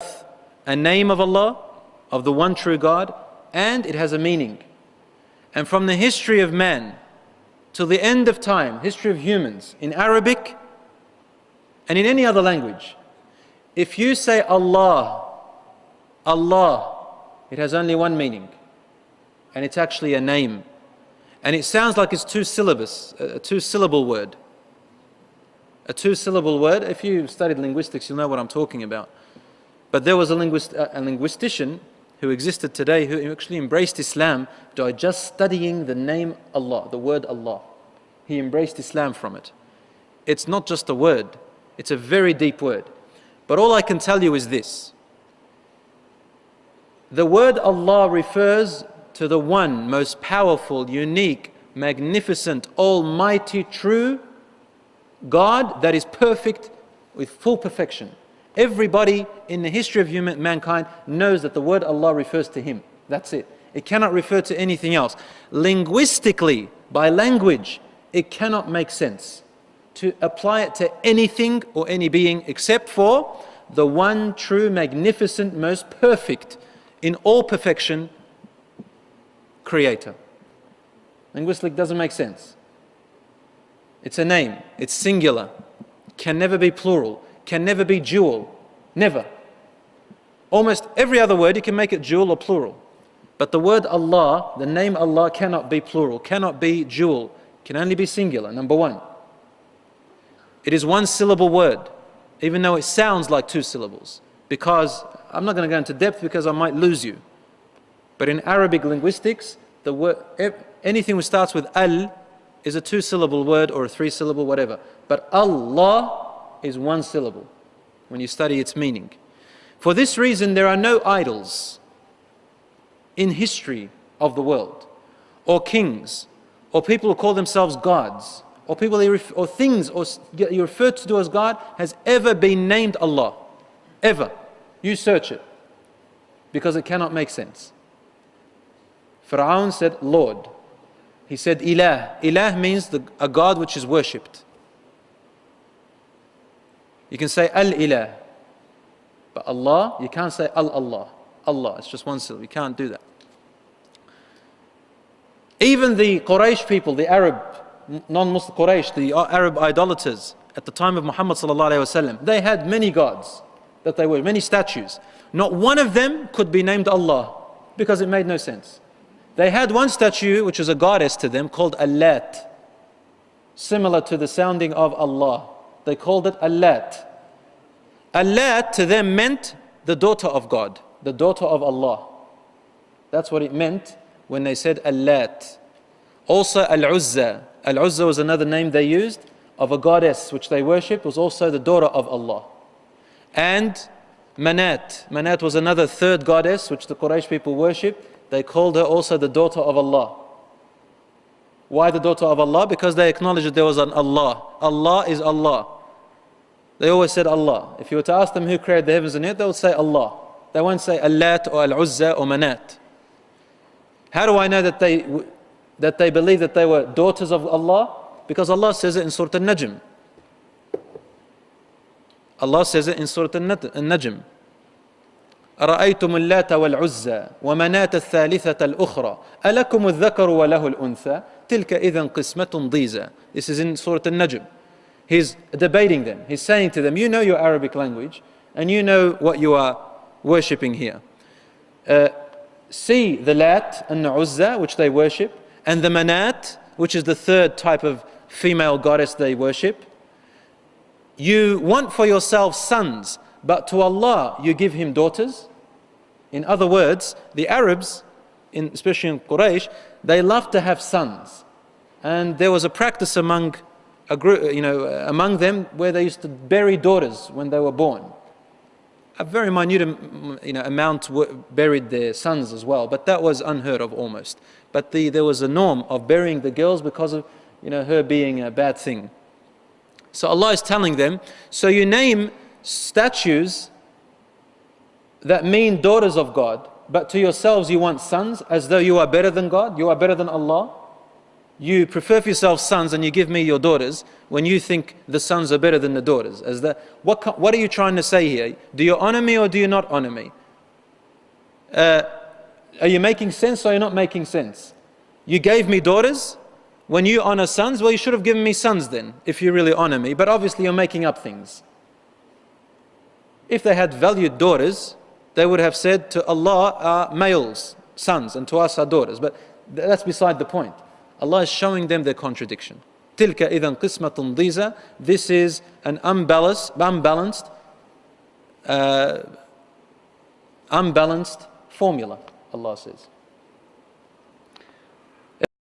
a name of Allah, of the one true God, and it has a meaning. And from the history of man till the end of time, history of humans, in Arabic and in any other language, if you say Allah, Allah, it has only one meaning, and it's actually a name. And it sounds like it's a two-syllable word. A two-syllable word. If you studied linguistics, you'll know what I'm talking about. But there was a linguistician who existed today who actually embraced Islam by just studying the name Allah, the word Allah. He embraced Islam from it. It's not just a word, it's a very deep word. But all I can tell you is this. The word Allah refers to the one most powerful, unique, magnificent, almighty, true God that is perfect with full perfection. Everybody in the history of mankind knows that the word Allah refers to Him. That's it. It cannot refer to anything else. Linguistically, by language, it cannot make sense to apply it to anything or any being except for the one true, magnificent, most perfect in all perfection Creator. Linguistically doesn't make sense. It's a name, it's singular, can never be plural, can never be dual, never. Almost every other word you can make it dual or plural. But the word Allah, the name Allah, cannot be plural, cannot be dual, can only be singular, number one. It is one syllable word, even though it sounds like two syllables. Because, I'm not going to go into depth because I might lose you. But in Arabic linguistics, the word, anything which starts with al is a two-syllable word or a three-syllable, whatever. But Allah is one syllable when you study its meaning. For this reason, there are no idols in history of the world, or kings, or people who call themselves gods, or people or things or you refer to as God has ever been named Allah. Ever. You search it. Because it cannot make sense. Fir'aun said Lord. He said Ilah. Ilah means a God which is worshipped. You can say Al-Ilah. But Allah, you can't say Al-Allah. Allah, it's just one syllable. You can't do that. Even the Quraysh people, the Arab, non-Muslim Quraysh, the Arab idolaters at the time of Muhammad sallallahu alaihi wasallam, they had many gods that they were, many statues. Not one of them could be named Allah because it made no sense. They had one statue which was a goddess to them called Allat, similar to the sounding of Allah. They called it Allat. Allat to them meant the daughter of God, the daughter of Allah. That's what it meant when they said Allat. Also Al-Uzza. Al-Uzza was another name they used of a goddess which they worshipped, was also the daughter of Allah. And Manat. Manat was another third goddess which the Quraysh people worshipped. They called her also the daughter of Allah. Why the daughter of Allah? Because they acknowledged that there was an Allah. Allah is Allah. They always said Allah. If you were to ask them who created the heavens and earth, they would say Allah. They won't say Allat or Al-Uzza or Manat. How do I know that they believe that they were daughters of Allah? Because Allah says it in Surah Al-Najm. Allah says it in Surah Al-Najm. أرأيتم اللات والعزى ومناة الثالثة الأخرى ألكم الذكر وله الأنثى تلك إذن قسمة ضيزى. This is in Surah Al-Najm. He's debating them. He's saying to them, you know your Arabic language and you know what you are worshipping here. See the Lat and the Uzza, which they worship, and the Manat, which is the third type of female goddess they worship. You want for yourself sons, but to Allah you give Him daughters. In other words, the Arabs, especially in Quraysh, they love to have sons. And there was a practice among a group, among them where they used to bury daughters when they were born. A very minute amount buried their sons as well, but that was unheard of almost. But there was a norm of burying the girls because of her being a bad thing. So Allah is telling them, so you name statues that mean daughters of God, but to yourselves you want sons as though you are better than God, you are better than Allah. you prefer for yourself sons and you give me your daughters when you think the sons are better than the daughters. What are you trying to say here? Do you honor me or do you not honor me? Are you making sense or are you not making sense? You gave me daughters. When you honor sons, well, you should have given me sons then, if you really honor me. But obviously you're making up things. If they had valued daughters, they would have said to Allah are males, sons, and to us are daughters. But that's beside the point. Allah is showing them their contradiction. تِلْكَ إِذًا قِسْمَةٌ ضِيزَى. This is an unbalanced formula, Allah says.